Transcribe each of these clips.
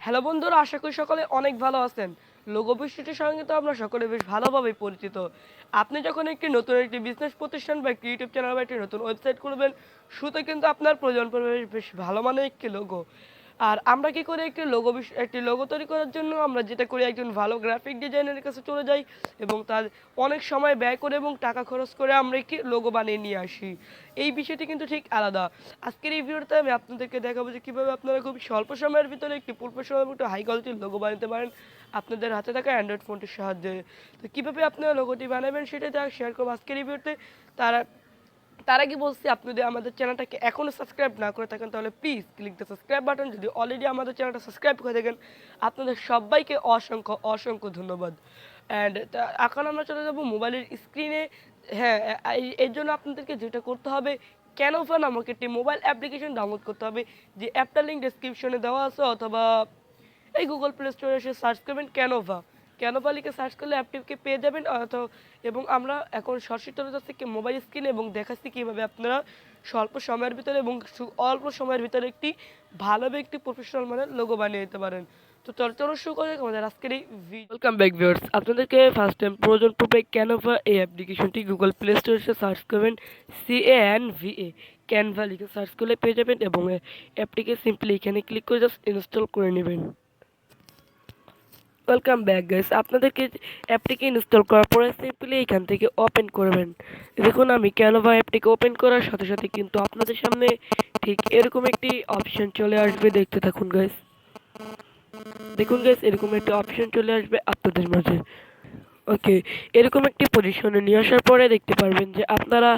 Hello বন্ধুরা, আশা করি সকলে অনেক ভালো আছেন। লোগো বিষয়টির সঙ্গে তো আমরা সকলে বেশ ভালোভাবেই পরিচিত। আপনি যখন একটি বিজনেস প্রতিষ্ঠান বা একটি ইউটিউব চ্যানেল বা একটি নতুন ওয়েবসাইট খুলবেন, শুরুতে কিন্তু আপনার প্রয়োজন পড়বে বেশ ভালো মানের একটি লোগো। আর আমরা কি করি, একটি লোগো তৈরি করার জন্য আমরা যেটা করি, একজন ভালো গ্রাফিক ডিজাইনারের কাছে চলে যাই এবং তার অনেক সময় ব্যয় করে এবং টাকা খরচ করে আমরা একটি লোগো বানিয়ে নিয়ে আসি। এই বিষয়টি কিন্তু ঠিক আলাদা। আজকের এই ভিডিওতে আমি আপনাদেরকে দেখাবো যে কীভাবে আপনারা খুব স্বল্প সময়ের ভিতরে একটি প্রফেশনাল এবং একটু হাই কোয়ালিটির লোগো বানাতে পারেন আপনাদের হাতে থাকা অ্যান্ড্রয়েড ফোনটির সাহায্যে। তো কীভাবে আপনারা লোগোটি বানাবেন সেটাই শেয়ার করবো আজকের এই ভিডিওতে। তারা তার আগে বলছি, আপনি যদি আমাদের চ্যানেলটাকে এখনও সাবস্ক্রাইব না করে থাকেন তাহলে please click the subscribe button. যদি অলরেডি আমাদের চ্যানেলটা সাবস্ক্রাইব করে থাকেন, আপনাদের সবাইকে অসংখ্য অসংখ্য ধন্যবাদ। অ্যান্ড এখন আমরা চলে যাব মোবাইলের স্ক্রিনে। হ্যাঁ, এর জন্য আপনাদেরকে যেটা করতে হবে, ক্যানভা নামক একটি মোবাইল অ্যাপ্লিকেশন ডাউনলোড করতে হবে, যে অ্যাপটার লিঙ্ক ডেসক্রিপশনে দেওয়া আছে, অথবা এই গুগল প্লে স্টোরে এসে সার্চ করবেন ক্যানভা। ক্যানভা লিখে সার্চ করলে অ্যাপটিকে পেয়ে যাবেন। এবং আমরা এখন সরাসরি চলে যাচ্ছি মোবাইল স্ক্রিনে এবং দেখাচ্ছি কীভাবে আপনারা স্বল্প সময়ের ভিতরে এবং অল্প সময়ের ভিতরে একটি ভালোভাবে একটি প্রফেশনাল মানের লোগো বানিয়ে দিতে পারেন। তো চলো শুরু করে আমাদের আজকের এই ওয়েলকাম ব্যাক ভিউয়ার্স। আপনাদেরকে ফার্স্ট টাইম প্রয়োজন পড়বে ক্যানভা এই অ্যাপ্লিকেশনটি। গুগল প্লে স্টোরে এসে সার্চ করবেন CANVA, ক্যানভা লিখে সার্চ করলে পেয়ে যাবেন এবং অ্যাপটিকে সিম্পলি এখানে ক্লিক করে জাস্ট ইনস্টল করে নেবেন। Welcome back guys. আপনাদেরকে অ্যাপটিকে ইনস্টল করার পরে সিম্পলি এখান থেকে ওপেন করবেন। দেখুন, আমি ক্যানভা অ্যাপটিকে ওপেন করার সাথে সাথে কিন্তু আপনাদের সামনে ঠিক এরকম একটি অপশন চলে আসবে। দেখতে থাকুন গাইস। দেখুন গাইস, এরকম একটি অপশন চলে আসবে আপনাদের মাঝে। ওকে, এরকম একটি পজিশনে নিয়ে আসার পরে দেখতে পারবেন যে আপনারা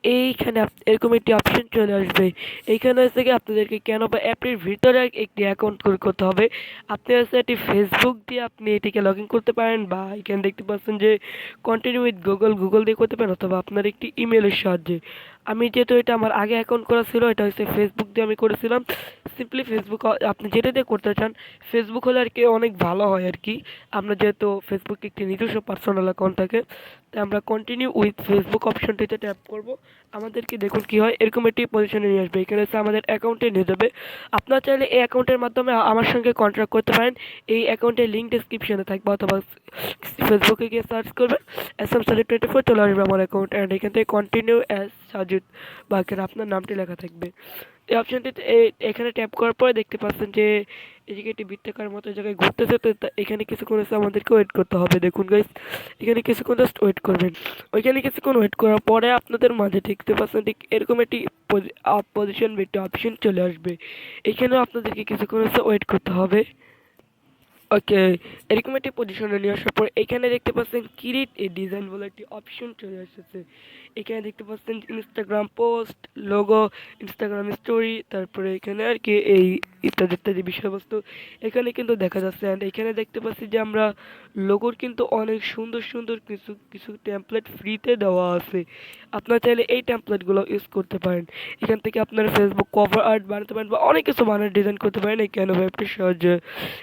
এইখানে এরকম একটি অপশন চলে আসবে। এইখানে থেকে আপনাদেরকে ক্যানভা অ্যাপের ভিতরে একটি অ্যাকাউন্ট করতে হবে। আপনি আছে একটি ফেসবুক দিয়ে আপনি এটিকে লগ ইন করতে পারেন, বা এখানে দেখতে পাচ্ছেন যে কন্টিনিউ উইথ গুগল দিয়ে করতে পারেন, অথবা আপনার একটি ইমেলের সাহায্যে। আমি যেহেতু এটা আমার আগে অ্যাকাউন্ট করা ছিল, এটা হচ্ছে ফেসবুক দিয়ে আমি করেছিলাম। সিম্পলি ফেসবুক আপনি যেটা দিয়ে করতে চান, ফেসবুক হলে আর কি অনেক ভালো হয় আর কি। আমরা যেহেতু ফেসবুকে একটি নিজস্ব পার্সোনাল অ্যাকাউন্ট থাকে, তাই আমরা কন্টিনিউ উইথ ফেসবুক অপশনটিতে ট্যাপ করব। আমাদেরকে দেখুন কি হয়, এরকম একটি পজিশনে নিয়ে আসবে। এখানে এসে আমাদের অ্যাকাউন্টে নিয়ে যাবে। আপনারা চাইলে এই অ্যাকাউন্টের মাধ্যমে আমার সঙ্গে কন্ট্যাক্ট করতে পারেন। এই অ্যাকাউন্টের লিঙ্ক ডেসক্রিপশনে থাকবে, অথবা ফেসবুকে গিয়ে সার্চ করবেন SM24 চলে আসবে আমার অ্যাকাউন্ট। অ্যান্ড এখান থেকে কন্টিনিউ অ্যাজ সাজিদ বা এখানে আপনার নামটি লেখা থাকবে। এই অপশনটিতে এখানে ট্যাপ করার পরে দেখতে পাচ্ছেন যে এদিকে একটি বৃত্তাকার মতো জায়গায় ঘুরতেছে। তো এখানে কিছুক্ষণ এসে আমাদেরকে ওয়েট করতে হবে। দেখুন গাইস, এখানে কিছুক্ষণ জাস্ট ওয়েট করবেন। ওইখানে কিছুক্ষণ ওয়েট করার পরে আপনাদের মাঝে দেখতে পাচ্ছেন ঠিক এরকম একটি পজিশন বা একটি অপশন চলে আসবে। এখানেও আপনাদেরকে কিছুক্ষণ এসে ওয়েট করতে হবে। ওকে, এরকম একটি পজিশনে নিয়ে আসার পর এখানে দেখতে পাচ্ছেন ক্রিয়েট এ ডিজাইন বলে একটি অপশন চলে এসেছে। এখানে দেখতে পাচ্ছেন Instagram post, logo, Instagram story, তারপরে এখানে আর কি এই ইত্যাদি ইত্যাদি বিষয়বস্তু এখানে কিন্তু দেখা যাচ্ছে। অ্যান্ড এখানে দেখতে পাচ্ছি যে আমরা লোগোর কিন্তু অনেক সুন্দর সুন্দর কিছু কিছু টেমপ্লেট ফ্রিতে দেওয়া আছে। আপনারা চাইলে এই টেমপ্লেটগুলো ইউজ করতে পারেন। এখান থেকে আপনার ফেসবুক কভার আর্ট বানাতে পারেন বা অনেক কিছু বানানোর ডিজাইন করতে পারেন এই ক্যানভা অ্যাপটির সাহায্যে।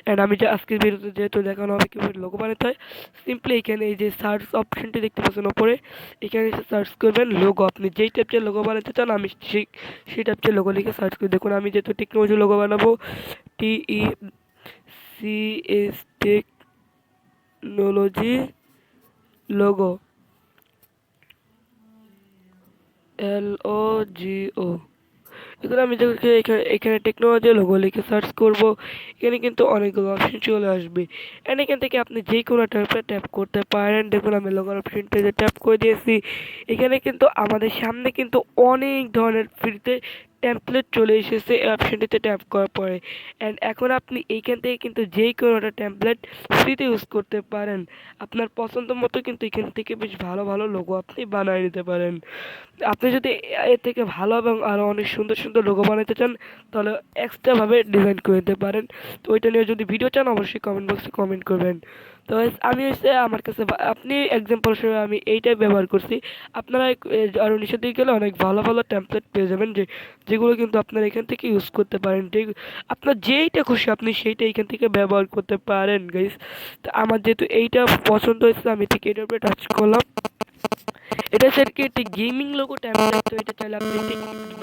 অ্যান্ড আমি যে আজকের ভিডিওতে যেহেতু দেখানো হবে কীভাবে লোগো বানাতে হয়, সিম্পলি এখানে এই যে সার্চ অপশনটি দেখতে পাচ্ছেন ওপরে, এখানে এসে সার্চ করবেন লোগো। আপনি যেই টাইপের লোগো বানাতে চান, আমি সেই টাইপের লোগো লিখে সার্চ করে দেখুন। আমি যেহেতু টেকনোলজি লোগো বানাবো, TECH টেকনোলজি লোগো, LOGO। এখানে আমি যখন এখানে টেকনোলজি লোগো লিখে সার্চ করব, এখানে কিন্তু অনেকগুলো অপশন চলে আসবে। অ্যান্ড এখান থেকে আপনি যে কোনো ট্যাপ করতে পারেন। দেখুন, আমি লোগোর অপশনটাতে ট্যাপ করে দিয়েছি। এখানে কিন্তু আমাদের সামনে কিন্তু অনেক ধরনের ফ্রিতে টেমপ্লেট চলে এসেছে এই অপশনটিতে ট্যাপ করার পরে। অ্যান্ড এখন আপনি এইখান থেকে কিন্তু যে কোনো একটা টেমপ্লেট ফ্রিতে ইউজ করতে পারেন। আপনার পছন্দ মতো কিন্তু এখান থেকে বেশ ভালো ভালো লোগো আপনি বানিয়ে নিতে পারেন। আপনি যদি এর থেকে ভালো এবং আরও অনেক সুন্দর সুন্দর লোগো বানাতে চান, তাহলে এক্সট্রাভাবে ডিজাইন করে নিতে পারেন। তো ওইটা নিয়ে যদি ভিডিও চান, অবশ্যই কমেন্ট বক্সে কমেন্ট করবেন। তো আমি হচ্ছে আমার কাছে আপনি এক্সাম্পল হিসেবে আমি এইটাই ব্যবহার করছি। আপনারা আরও নিচের দিকে গেলে অনেক ভালো ভালো টেমপ্লেট পেয়ে যাবেন, যেগুলো কিন্তু আপনারা এখান থেকে ইউজ করতে পারেন। আপনার যেইটা খুশি আপনি সেইটা এখান থেকে ব্যবহার করতে পারেন গাইস। তো আমার যেহেতু এইটা পছন্দ হয়েছে, আমি ঠিক এইটার উপরে টাচ করলাম। এটা স্যার কি একটি গেমিং লোগো টেমপ্লেট, তো এটা চাইলে আপনি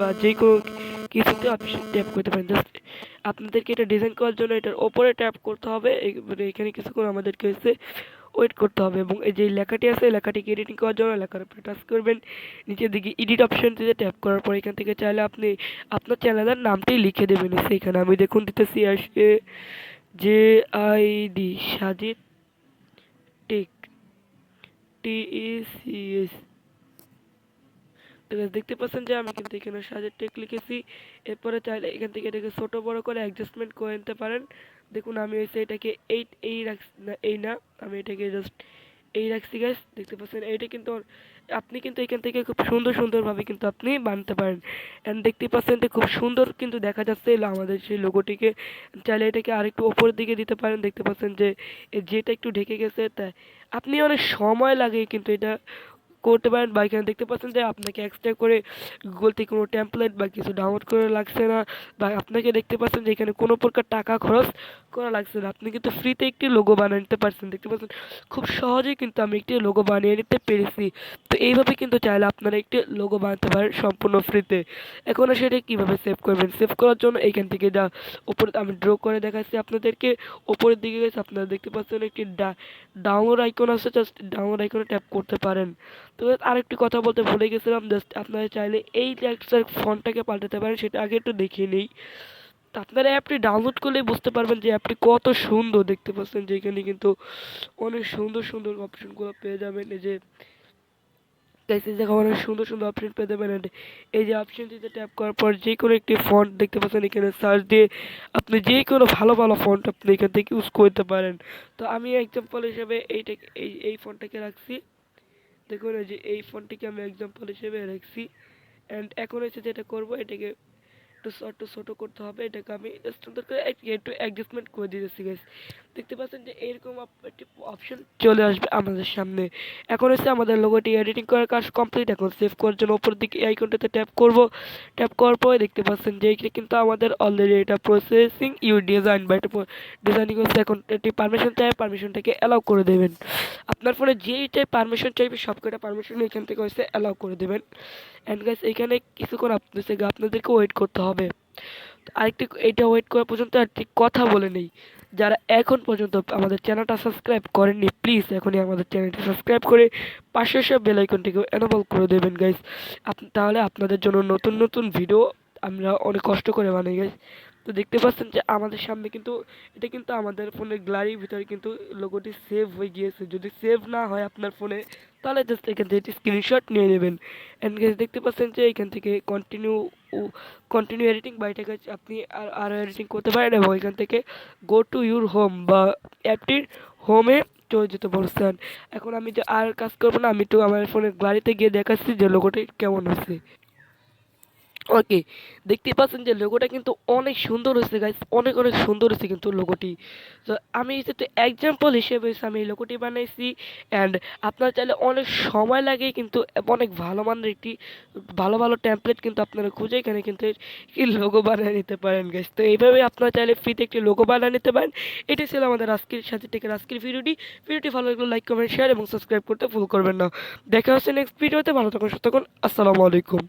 বা যে কোনো কিছুতে অপশন ট্যাপ করতে পারেন। জাস্ট আপনাদেরকে এটা ডিজাইন করার জন্য এটার ওপরে ট্যাপ করতে হবে, মানে এখানে কিছুক্ষণ আমাদেরকে হচ্ছে ওয়েট করতে হবে, এবং এই যে লেখাটি আছে লেখাটিকে এডিটিং করার জন্য লেখার উপরে টাচ করবেন, নিচের দিকে এডিট অপশনটিতে ট্যাপ করার পর এখান থেকে চাইলে আপনি আপনার চ্যানেলের নামটি লিখে দেবেন। সেখানে আমি দেখুন দিতেছি আসে JID সাজিদ টেক TECH। দেখতে পাচ্ছেন যে আমি কিন্তু এখানে সাজের টেক লিখেছি। এরপরে চাইলে এখান থেকে এটাকে ছোট বড় করে অ্যাডজাস্টমেন্ট করে নিতে পারেন। দেখুন আমি হচ্ছে এটাকে এই রাখছি না, এই না, আমি এটাকে জাস্ট এই রাখছি গাইস। দেখতে পাচ্ছেন এইটা কিন্তু আপনি কিন্তু এখান থেকে খুব সুন্দরভাবে কিন্তু আপনি বানাতে পারেন। এন্ড দেখতে পাচ্ছেন যে খুব সুন্দর কিন্তু দেখা যাচ্ছে আমাদের সেই লোগোটিকে। চাইলে এটাকে আরেকটু উপরের দিকে দিতে পারেন। দেখতে পাচ্ছেন যে যেটা একটু ঢেকে গেছে, তাই আপনি অনেক সময় লাগে কিন্তু এটা করতে পারেন। বা এখানে দেখতে পাচ্ছেন যে আপনাকে এক্সট্রা করে গুগল থেকে কোনো টেমপ্লেট বা কিছু ডাউনলোড করে লাগছে না, বা আপনাকে দেখতে পাচ্ছেন যে এখানে কোনো প্রকার টাকা খরচ করা লাগছে না, আপনি কিন্তু ফ্রিতে একটি লোগো বানিয়ে নিতে পারছেন। দেখতে পাচ্ছেন খুব সহজেই কিন্তু আমি একটি লোগো বানিয়ে নিতে পেরেছি। তো এইভাবে কিন্তু চাইলে আপনারা একটি লোগো বানাতে পারেন সম্পূর্ণ ফ্রিতে। এখন সেটা কীভাবে সেভ করবেন, সেভ করার জন্য এইখান থেকে যা উপরে আমি ড্র করে দেখাচ্ছি আপনাদেরকে। উপরের দিকে গেছে আপনারা দেখতে পাচ্ছেন একটি ডাউনলোড আইকন আছে, জাস্ট ডাউনলোড আইকনে ট্যাপ করতে পারেন। তো আরেকটি কথা বলতে ভুলে গেছিলাম, জাস্ট আপনারা চাইলে এই টেক্সটের ফন্টটাকে পাল্টাতে পারেন, সেটা আগে একটু দেখিয়ে নেই। তো আপনারা অ্যাপটি ডাউনলোড করলেই বুঝতে পারবেন যে অ্যাপটি কত সুন্দর। দেখতে পাচ্ছেন যে এখানে কিন্তু অনেক সুন্দর অপশনগুলো পেয়ে যাবেন। এই যে অনেক সুন্দর অপশন পেয়ে যাবেন। এই যে অপশনটিতে ট্যাপ করার পর যে কোনো একটি ফন্ট দেখতে পাচ্ছেন, এখানে সার্চ দিয়ে আপনি যে কোনো ভালো ফন্ট আপনি এখান থেকে ইউজ করতে পারেন। তো আমি এক্সাম্পল হিসেবে এইটাকে এই ফন্টটাকে রাখছি। দেখুন এই যে এই ফোনটিকে আমি এক্সাম্পল হিসেবে রাখছি। অ্যান্ড এখন হচ্ছে যেটা করবো, এটাকে একটু ছোট করতে হবে। এটাকে আমি সুন্দর করে একটু অ্যাডজাস্টমেন্ট করে দিতেছি গাইস। দেখতে পাচ্ছেন যে এরকম একটি অপশন চলে আসবে আমাদের সামনে। এখন হচ্ছে আমাদের লোগোটি এডিটিং করার কাজ কমপ্লিট। এখন সেভ করার জন্য উপর দিকে এই আইকনটাতে ট্যাপ করব। ট্যাপ করার পরে দেখতে পাচ্ছেন যে এটা কিন্তু আমাদের অলরেডি এটা প্রসেসিং ইউর ডিজাইন বা এটা ডিজাইনিং হচ্ছে। এখন এটি পারমিশন চাই, পারমিশনটাকে অ্যালাউ করে দেবেন। আপনার ফোনে যেইটাই পারমিশন চাইবে সবকটা পারমিশন এখান থেকে হচ্ছে অ্যালাউ করে দেবেন। অ্যান্ড গাইস এখানে কিছুক্ষণ আপনাদেরকে ওয়েট করতে হবে। আরেকটি এটা ওয়েট করা পর্যন্ত আরেকটি কথা বলে নেই, যারা এখন পর্যন্ত আমাদের চ্যানেলটা সাবস্ক্রাইব করেননি প্লিজ এখনই আমাদের চ্যানেলটি সাবস্ক্রাইব করে পাশের সব বেল আইকনটিকে এনেবল করে দেবেন গাইস। তাহলে আপনাদের জন্য নতুন ভিডিও আমরা অনেক কষ্ট করে বানাই গাইস। তো দেখতে পাচ্ছেন যে আমাদের সামনে কিন্তু এটা কিন্তু আমাদের ফোনের গ্যালারির ভিতরে কিন্তু লোগোটি সেভ হয়ে গিয়েছে। যদি সেভ না হয় আপনার ফোনে, তাহলে জাস্ট এখান থেকে স্ক্রিনশট নিয়ে নেবেন। অ্যান্ড গাইস দেখতে পাচ্ছেন যে এখান থেকে কন্টিনিউ এডিটিং বা এটাকে আপনি আরও এডিটিং করতে পারেন, এবং এখান থেকে গো টু ইউর হোম বা অ্যাপটির হোমে চলে যেতে বলছেন। এখন আমি যে আর কাজ করবো না, আমি একটু আমার ফোনের গ্যালারিতে গিয়ে দেখাচ্ছি যে লোগোটি কেমন হয়েছে। ওকে, দেখতে পাচ্ছেন যে লোগোটা কিন্তু অনেক সুন্দর হয়েছে গাইস, অনেক সুন্দর হয়েছে কিন্তু লোগোটি। তো আমি যেহেতু এক্সাম্পল হিসেবে আমি এই লোগোটি বানাইছি। অ্যান্ড আপনারা চাইলে অনেক সময় লাগে কিন্তু অনেক ভালো মানের একটি ভালো টেমপ্লেট কিন্তু আপনারা খুঁজে এখানে কিন্তু এই লোগো বানিয়ে নিতে পারেন গাইস। তো এইভাবে আপনারা চাইলে ফ্রিতে একটি লোগো বানিয়ে নিতে পারেন। এটি ছিল আমাদের আজকের সাথে থেকে আজকের ভিডিওটি ভালো লাগলে লাইক কমেন্ট শেয়ার এবং সাবস্ক্রাইব করতে ভুল করবেন না। দেখা হচ্ছে নেক্সট ভিডিওতে। ভালো থাকুন, সুস্থ থাকুন, আসসালামু আলাইকুম।